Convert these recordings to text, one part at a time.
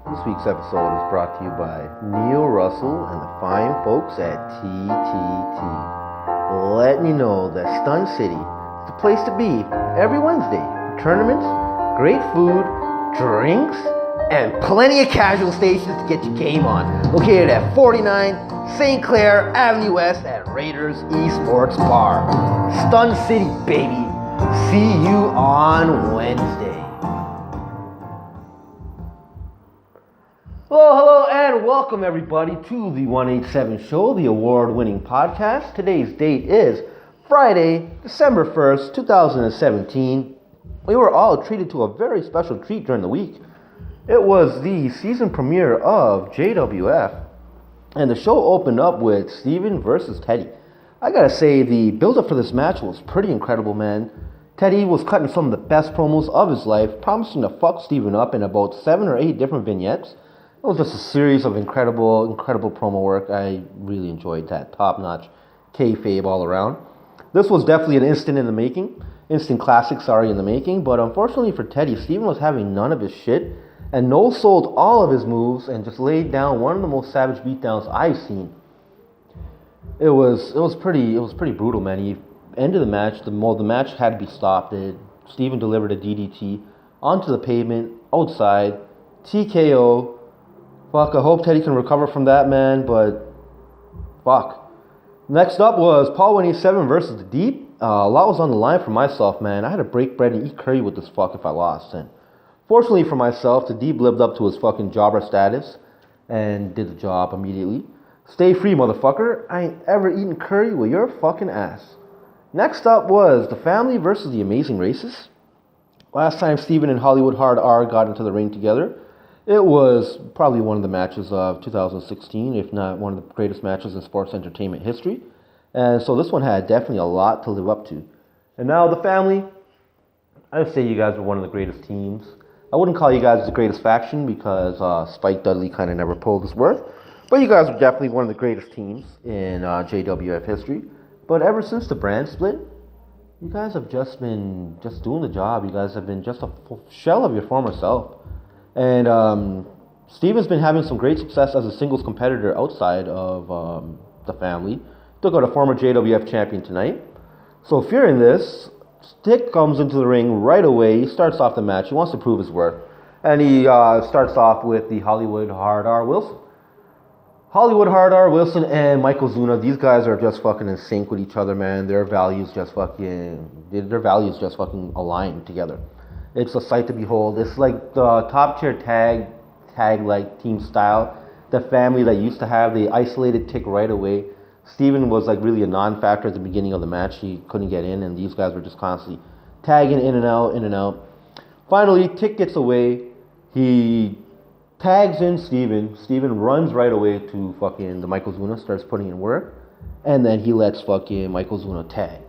This week's episode is brought to you by Neil Russell and the fine folks at TTT. Letting you know that Stun City is the place to be every Wednesday for tournaments, great food, drinks, and plenty of casual stations to get your game on. Located at 49 St. Clair Avenue West at Raiders Esports Bar. Stun City, baby. See you on Wednesday. Hello, and welcome everybody to the 187 Show, the award-winning podcast. Today's date is Friday, December 1st, 2017. We were all treated to a very special treat during the week. It was the season premiere of JWF, and the show opened up with Steven versus Teddy. I gotta say, the build-up for this match was pretty incredible, man. Teddy was cutting some of the best promos of his life, promising to fuck Steven up in about 7 or 8 different vignettes. It was just a series of incredible promo work. I really enjoyed that. Top-notch kayfabe all around. This was definitely an instant in the making. Instant classic, in the making. But unfortunately for Teddy, Steven was having none of his shit and no-sold all of his moves and just laid down one of the most savage beatdowns I've seen. It was pretty brutal, man. He ended the match. The match had to be stopped. Steven delivered a DDT onto the pavement, outside, TKO. Fuck, I hope Teddy can recover from that, man, but fuck. Next up was Paul 187 versus The Deep. A lot was on the line for myself, man. I had to break bread and eat curry with this fuck if I lost. And fortunately for myself, The Deep lived up to his fucking jobber status and did the job immediately. Stay free, motherfucker. I ain't ever eaten curry with your fucking ass. Next up was The Family versus The Amazing Races. Last time Steven and Hollywood Hard R got into the ring together, it was probably one of the matches of 2016, if not one of the greatest matches in sports entertainment history. And so this one had definitely a lot to live up to. And now The Family, I would say you guys were one of the greatest teams. I wouldn't call you guys the greatest faction because Spike Dudley kind of never pulled his worth. But you guys were definitely one of the greatest teams in JWF history. But ever since the brand split, you guys have just been doing the job. You guys have been just a shell of your former self. And Steven's been having some great success as a singles competitor outside of The Family. Took out a former JWF champion tonight. So fearing this, Stick comes into the ring right away. He starts off the match. He wants to prove his worth. And he starts off with the Hollywood Hard R Wilson. Hollywood Hard R Wilson and Michael Zuna, these guys are just fucking in sync with each other, man. Their values just fucking align together. It's a sight to behold. It's like the top tier tag like team style. The Family that used to have, they isolated Tick right away. Steven was like really a non-factor at the beginning of the match. He couldn't get in, and these guys were just constantly tagging in and out. Finally, Tick gets away. He tags in Steven. Steven runs right away to fucking the Michael Zuna, starts putting in work, and then he lets fucking Michael Zuna tag.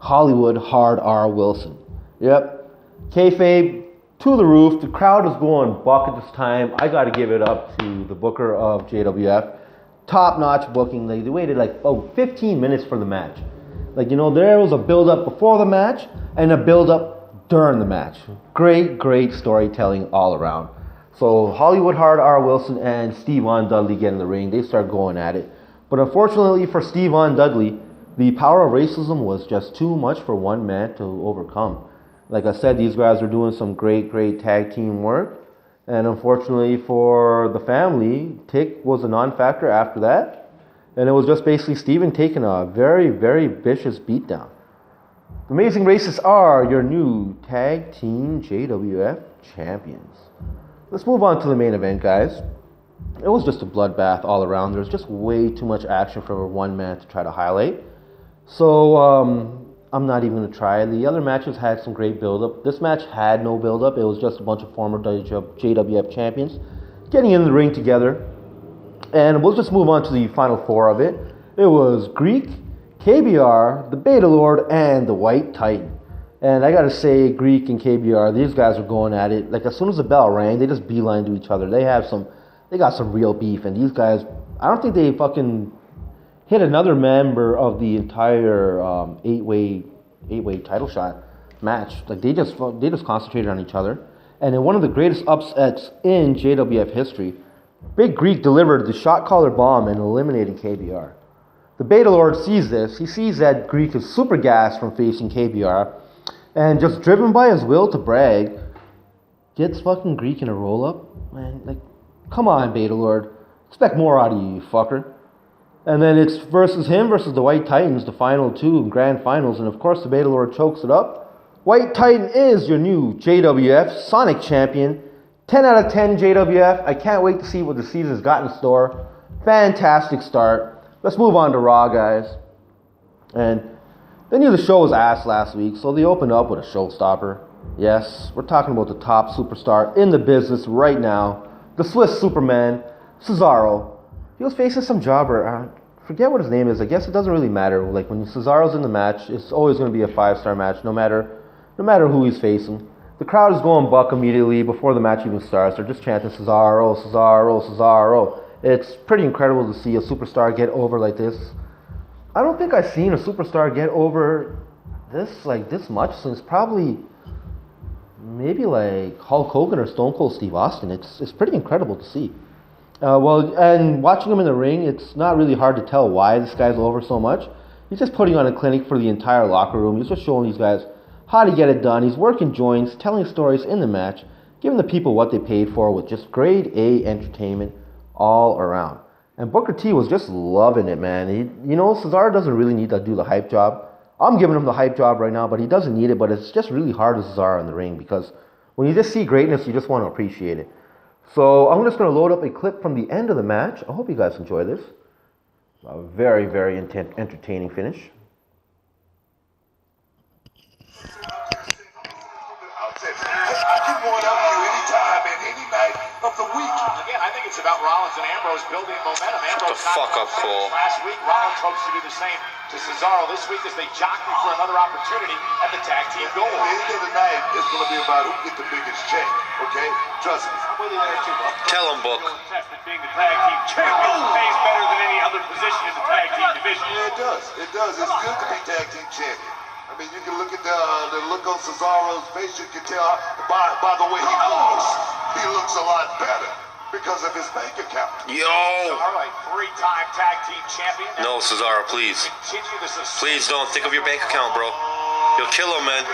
Hollywood Hard R Wilson. Yep. Kayfabe to the roof. The crowd is going buck at this time. I got to give it up to the booker of JWF. Top-notch booking. They waited like 15 minutes for the match. There was a build-up before the match and a build-up during the match. Great storytelling all around. So Hollywood Hard R Wilson and Steven Dudley get in the ring. They start going at it. But unfortunately for Steven Dudley, the power of racism was just too much for one man to overcome. Like I said, these guys are doing some great tag team work. And unfortunately for The Family, Tick was a non-factor after that. And it was just basically Steven taking a very vicious beatdown. The Amazing Races are your new tag team JWF champions. Let's move on to the main event, guys. It was just a bloodbath all around. There was just way too much action for one man to try to highlight. So, I'm not even going to try. The other matches had some great build-up. This match had no build-up. It was just a bunch of former JWF champions getting in the ring together. And we'll just move on to the final four of it. It was Greek, KBR, the Beta Lord, and the White Titan. And I got to say, Greek and KBR, these guys are going at it. Like, as soon as the bell rang, they just beeline to each other. They got some real beef. And these guys, I don't think they fucking hit another member of the entire eight-way title shot match. Like they just concentrated on each other. And in one of the greatest upsets in JWF history, Big Greek delivered the shot caller bomb and eliminated KBR. The Beta Lord sees this. He sees that Greek is super gassed from facing KBR, and just driven by his will to brag, gets fucking Greek in a roll-up. Man, like, come on, Beta Lord. Expect more out of you, you fucker. And then it's versus him versus the White Titans, the final two grand finals, and of course the Beta Lord chokes it up. White Titan is your new JWF Sonic Champion. 10 out of 10 JWF. I can't wait to see what the season's got in store. Fantastic start. Let's move on to Raw, guys. And they knew the show was ass last week, so they opened up with a showstopper. Yes, we're talking about the top superstar in the business right now. The Swiss Superman, Cesaro. He was facing some jobber. I forget what his name is. I guess it doesn't really matter. Like, when Cesaro's in the match, it's always going to be a 5-star match, no matter who he's facing. The crowd is going buck immediately before the match even starts. They're just chanting Cesaro, Cesaro, Cesaro. It's pretty incredible to see a superstar get over like this. I don't think I've seen a superstar get over this much since probably maybe like Hulk Hogan or Stone Cold Steve Austin. It's pretty incredible to see. And watching him in the ring, it's not really hard to tell why this guy's over so much. He's just putting on a clinic for the entire locker room. He's just showing these guys how to get it done. He's working joints, telling stories in the match, giving the people what they paid for with just grade A entertainment all around. And Booker T was just loving it, man. Cesaro doesn't really need to do the hype job. I'm giving him the hype job right now, but he doesn't need it. But it's just really hard with Cesaro in the ring because when you just see greatness, you just want to appreciate it. So I'm just going to load up a clip from the end of the match. I hope you guys enjoy this. A very, very entertaining finish. Again, I think it's about Rollins and Ambrose building momentum. Ambrose the fuck up, Cole. Last week, Rollins hopes to do the same to Cesaro this week as they jockey for another opportunity at the tag team goal. At the end of the night, it's going to be about who gets the biggest check, okay? Trust me. I'm with you there, too, Book. Tell him, Book. Being the tag team champion pays better than any other position in the tag team division. Yeah, it does. It does. It's good to be tag team champion. I mean, you can look at the look on Cesaro's face. You can tell by the way he looks a lot better. Because of his bank account. Yo! Cesaro, a 3-time tag team champion. No, Cesaro, please. Please don't think of your bank account, bro. You'll kill him, man.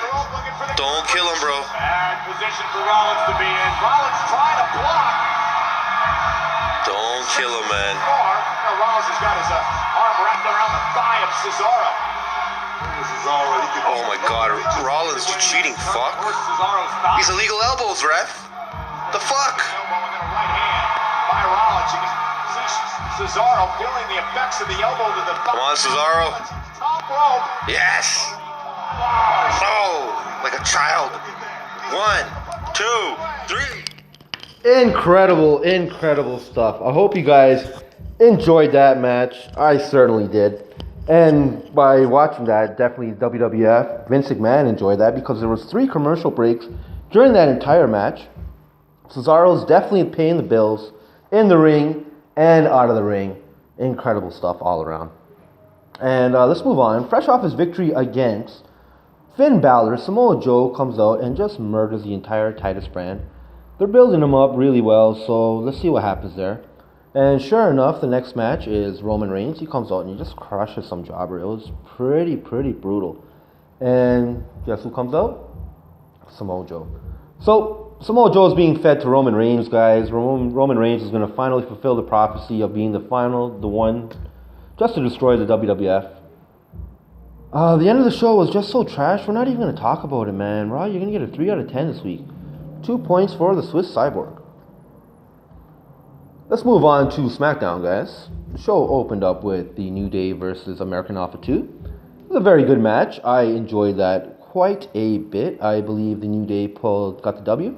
Don't kill him, bro. Bad position for Rollins to be in. Rollins trying to block. Don't kill him, man. Now Rollins has got his arm wrapped around the thigh of Cesaro. Oh my God, Rollins, you cheating fuck. These illegal elbows, ref. The fuck? By Rollins, you can see Cesaro feeling the effects of the elbow to the thigh. Come on, Cesaro. Top rope. Yes. Oh, like a child. 1, 2, 3. Incredible stuff. I hope you guys enjoyed that match. I certainly did. And by watching that, definitely WWF, Vince McMahon enjoyed that because there was 3 commercial breaks during that entire match. Cesaro's definitely paying the bills in the ring and out of the ring. Incredible stuff all around. And let's move on. Fresh off his victory against Finn Balor, Samoa Joe comes out and just murders the entire Titus brand. They're building him up really well, so let's see what happens there. And sure enough, the next match is Roman Reigns. He comes out and he just crushes some jobber. It was pretty brutal. And guess who comes out? Samoa Joe. So Samoa Joe is being fed to Roman Reigns, guys. Roman Reigns is going to finally fulfill the prophecy of being the one just to destroy the WWF. The end of the show was just so trash. We're not even going to talk about it, man. Raw, you're going to get a 3 out of 10 this week. 2 points for the Swiss Cyborg. Let's move on to SmackDown, guys. The show opened up with the New Day versus American Alpha 2. It was a very good match. I enjoyed that quite a bit. I believe the New Day got the W.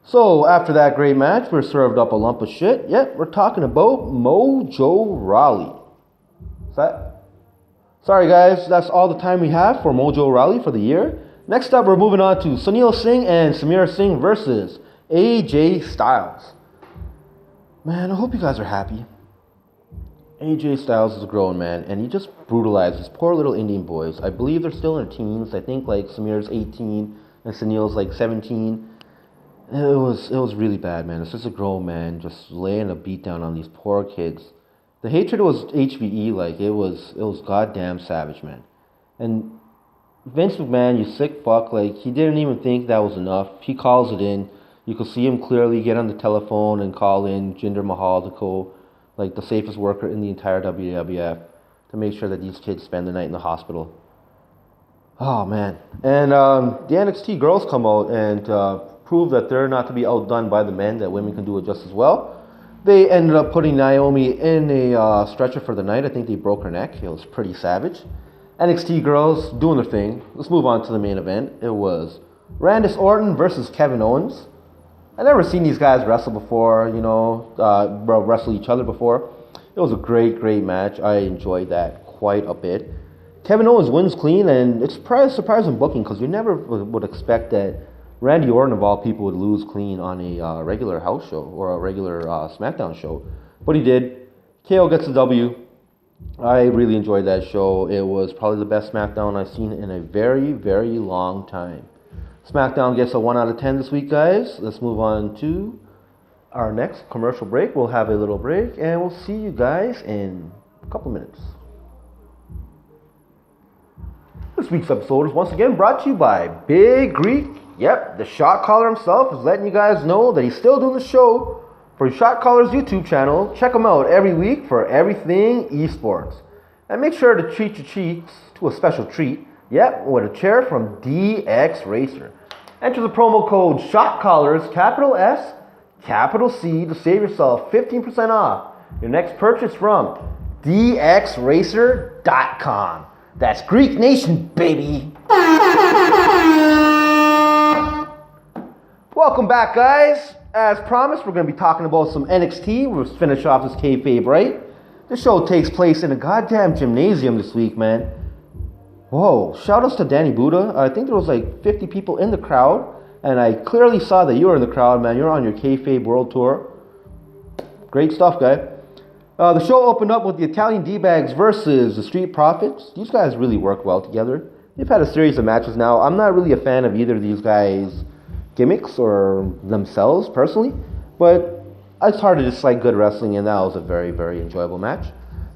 So after that great match, we're served up a lump of shit. Yep, we're talking about Mojo Rawley. Sorry guys, that's all the time we have for Mojo Rawley for the year. Next up, we're moving on to Sunil Singh and Samir Singh versus AJ Styles. Man, I hope you guys are happy. AJ Styles is a grown man, and he just brutalized these poor little Indian boys. I believe they're still in their teens. I think like Samir's 18 and Sunil's like 17. It was really bad, man. It's just a grown man just laying a beat down on these poor kids. The hatred was HBE, like it was goddamn savage, man. And Vince McMahon, you sick fuck, like he didn't even think that was enough. He calls it in. You could see him clearly get on the telephone and call in Jinder Mahal to go, like the safest worker in the entire WWF, to make sure that these kids spend the night in the hospital. Oh man. And the NXT girls come out and prove that they're not to be outdone by the men, that women can do it just as well. They ended up putting Naomi in a stretcher for the night. I think they broke her neck. It was pretty savage. NXT girls doing their thing. Let's move on to the main event. It was Randy Orton versus Kevin Owens. I never seen these guys wrestle before, wrestle each other before. It was a great, great match. I enjoyed that quite a bit. Kevin Owens wins clean, and it's surprising booking because you never would expect that Randy Orton, of all people, would lose clean on a regular house show or a regular SmackDown show. But he did. KO gets the W. I really enjoyed that show. It was probably the best SmackDown I've seen in a very, very long time. SmackDown gets a 1 out of 10 this week, guys. Let's move on to our next commercial break. We'll have a little break, and we'll see you guys in a couple minutes. This week's episode is once again brought to you by Big Greek. Yep, the shot caller himself is letting you guys know that he's still doing the show for Shot Caller's YouTube channel. Check him out every week for everything esports. And make sure to treat your cheeks to a special treat. Yep, with a chair from DX Racer. Enter the promo code SHOTCALLERS, capital S, capital C, to save yourself 15% off your next purchase from DXRacer.com. That's Greek Nation, baby. Welcome back, guys. As promised, we're going to be talking about some NXT. We'll finish off this kayfabe, right? The show takes place in a goddamn gymnasium this week, man. Whoa, shout outs to Danny Buddha. I think there was like 50 people in the crowd, and I clearly saw that you were in the crowd, man. You're on your kayfabe world tour. Great stuff, guy. The show opened up with the Italian D-Bags versus the Street Profits. These guys really work well together. They've had a series of matches now. I'm not really a fan of either of these guys' gimmicks or themselves personally, but it's hard to dislike good wrestling, and that was a very, very enjoyable match.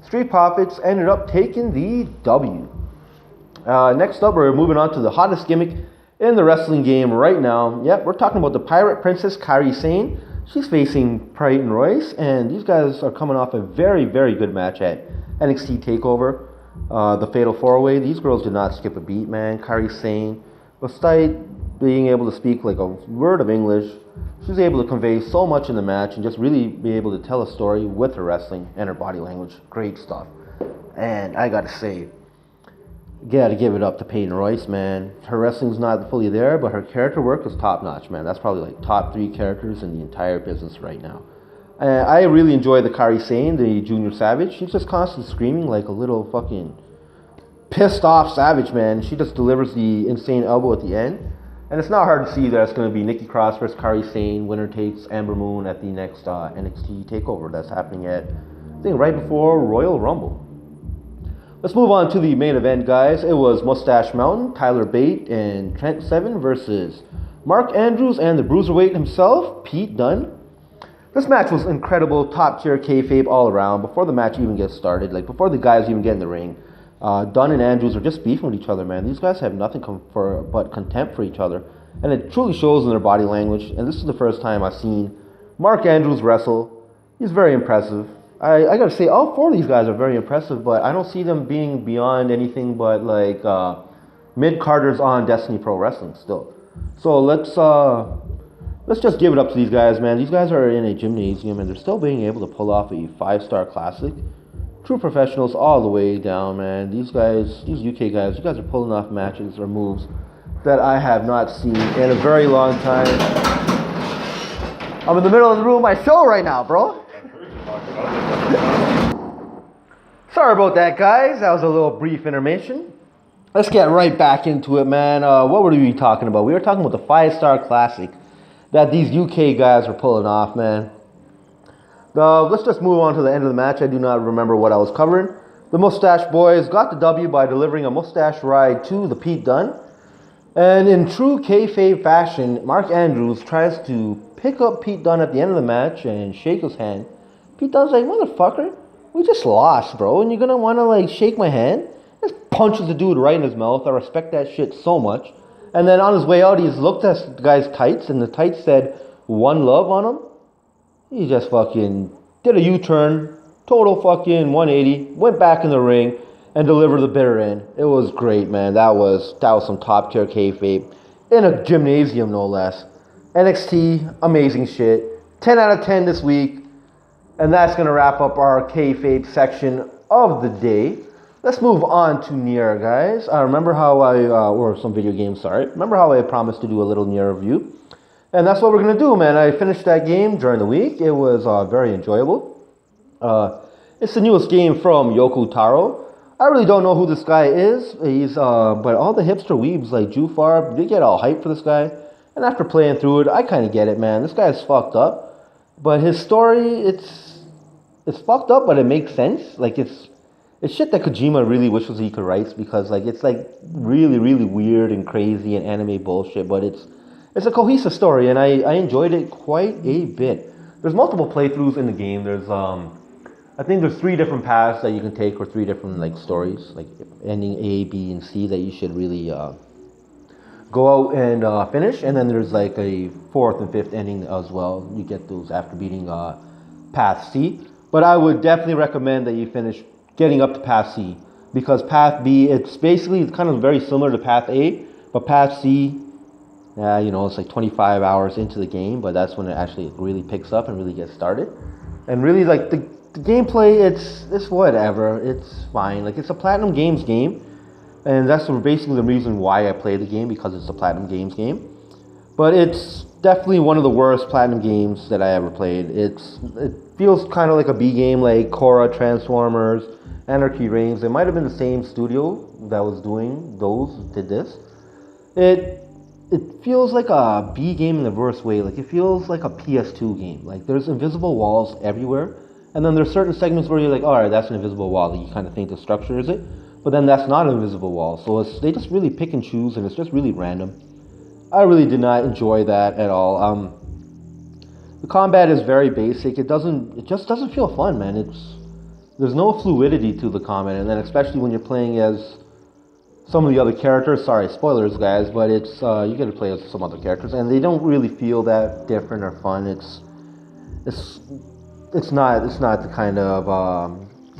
Street Profits ended up taking the W. Next up, we're moving on to the hottest gimmick in the wrestling game right now. Yep, we're talking about the Pirate Princess Kairi Sane. She's facing Peyton Royce, and these guys are coming off a very, very good match at NXT TakeOver, the Fatal 4-Way. These girls did not skip a beat, man. Kairi Sane, despite being able to speak like a word of English, she was able to convey so much in the match and just really be able to tell a story with her wrestling and her body language. Great stuff. And I gotta say, gotta give it up to Peyton Royce, man. Her wrestling's not fully there, but her character work is top notch, man. That's probably like top 3 characters in the entire business right now. I really enjoy the Kairi Sane, the Junior Savage. She's just constantly screaming like a little fucking pissed off savage, man. She just delivers the insane elbow at the end. And it's not hard to see that it's going to be Nikki Cross versus Kairi Sane. Winner takes Amber Moon at the next NXT TakeOver that's happening at, I think, right before Royal Rumble. Let's move on to the main event, guys. It was Mustache Mountain, Tyler Bate, and Trent Seven versus Mark Andrews and the Bruiserweight himself, Pete Dunne. This match was incredible, top-tier kayfabe all around. Before the match even gets started, like before the guys even get in the ring, Dunne and Andrews are just beefing with each other, man. These guys have nothing but contempt for each other, and it truly shows in their body language. And this is the first time I've seen Mark Andrews wrestle. He's very impressive. I gotta say, all 4 of these guys are very impressive, but I don't see them being beyond anything but like mid-carders on Destiny Pro Wrestling still. So let's just give it up to these guys, man. These guys are in a gymnasium, and they're still being able to pull off a 5-star classic. True professionals all the way down, man. These guys, these UK guys, you guys are pulling off matches or moves that I have not seen in a very long time. I'm in the middle of the room of my show right now, bro. Sorry about that, guys. That was a little brief intermission. Let's get right back into it, man. What were we talking about? We were talking about the 5-star classic that these UK guys were pulling off, man. Let's just move on to the end of the match. I do not remember what I was covering. The Mustache Boys got the W by delivering a mustache ride to the Pete Dunne. And in true kayfabe fashion, Mark Andrews tries to pick up Pete Dunne at the end of the match and shake his hand. Pete Dunne's like, motherfucker, we just lost, bro, and you're gonna wanna like shake my hand? Just punches the dude right in his mouth. I respect that shit so much. And then on his way out, he's looked at the guy's tights, and the tights said "One Love" on him. He just fucking did a U-turn, total fucking 180, went back in the ring, and delivered the bitter end. It was great, man. That was some top tier kayfabe in a gymnasium, no less. NXT, amazing shit. 10 out of 10 this week, and that's gonna wrap up our kayfabe section of the day. Let's move on to Nier, guys. Remember how or some video games, sorry. Remember how I promised to do a little Nier review? And that's what we're going to do, man. I finished that game during the week. It was very enjoyable. It's the newest game from Yoko Taro. I really don't know who this guy is. But all the hipster weebs like Jufar, they get all hyped for this guy. And after playing through it, I kind of get it, man. This guy's fucked up. But his story, it's fucked up, but it makes sense. Like, it's shit that Kojima really wishes he could write, because like it's like really, really weird and crazy and anime bullshit, but it's a cohesive story, and I enjoyed it quite a bit. There's multiple playthroughs in the game. There's I think there's 3 different paths that you can take, or 3 different like stories, like ending A, B, and C that you should really go out and finish, and then there's like a 4th and 5th ending as well. You get those after beating path C, but I would definitely recommend that you finish getting up to Path C, because Path B, it's basically kind of very similar to Path A, but Path C, it's like 25 hours into the game, but that's when it actually really picks up and really gets started. And really, like, the gameplay, it's whatever, it's fine. Like, it's a Platinum Games game, and that's basically the reason why I play the game, because it's a Platinum Games game. But it's definitely one of the worst Platinum games that I ever played. It feels kind of like a B game, like Korra, Transformers, Anarchy Reigns. It might have been the same studio that was doing those, did this. It feels like a B game in the worst way. Like, it feels like a PS2 game. Like, there's invisible walls everywhere, and then there's certain segments where you're like, alright, that's an invisible wall. Like, you kind of think the structure is it, but then that's not an invisible wall. So they just really pick and choose, and it's just really random. I really did not enjoy that at all. The combat is very basic. It just doesn't feel fun, man. There's no fluidity to the combat, and then especially when you're playing as some of the other characters. Sorry, spoilers, guys, but it's you get to play as some other characters, and they don't really feel that different or fun. It's not the kind of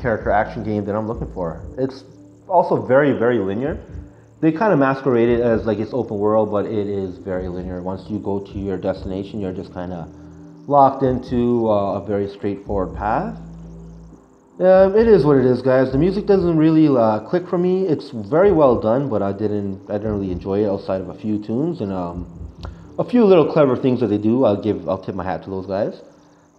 character action game that I'm looking for. It's also very, very linear. They kind of masquerade it as like it's open world, but it is very linear. Once you go to your destination, you're just kind of locked into a very straightforward path. It is what it is, guys. The music doesn't really click for me. It's very well done, but I didn't really enjoy it outside of a few tunes and a few little clever things that they do. I'll tip my hat to those guys.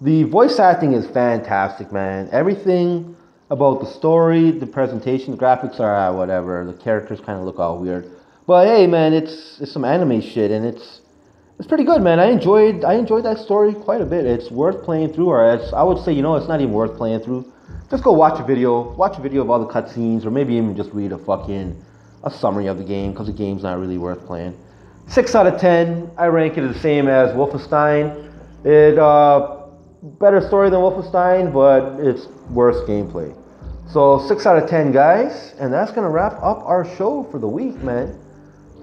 The voice acting is fantastic, man. Everything about the story, the presentation, the graphics are whatever. The characters kind of look all weird, but hey, man, it's some anime shit, and it's pretty good, man. I enjoyed that story quite a bit. It's worth playing through, or I would say, it's not even worth playing through. Just go watch a video of all the cutscenes, or maybe even just read a summary of the game, because the game's not really worth playing. 6 out of 10. I rank it the same as Wolfenstein. Better story than Wolfenstein, but it's worse gameplay. So 6 out of 10, guys, and that's gonna wrap up our show for the week, man.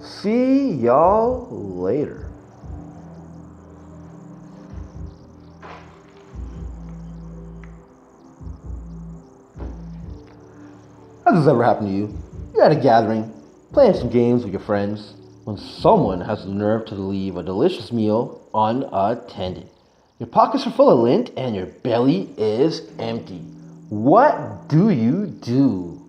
See y'all later. Has this ever happened to you? You're at a gathering, playing some games with your friends, when someone has the nerve to leave a delicious meal unattended. Your pockets are full of lint and your belly is empty. What do you do?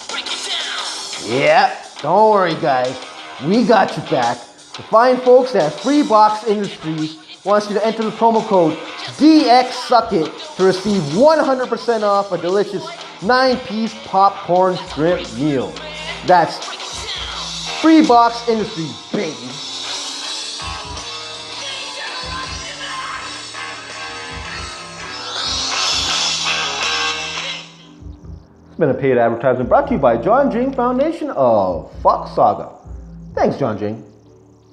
Break it down. Yeah, don't worry, guys. We got you back. The fine folks at Freebox Industries wants you to enter the promo code DXSuckIt to receive 100% off a delicious 9-piece popcorn shrimp meal. That's Freebox Industries, baby. It's been a paid advertisement brought to you by John Jing Foundation of Fox Saga. Thanks, John Jing.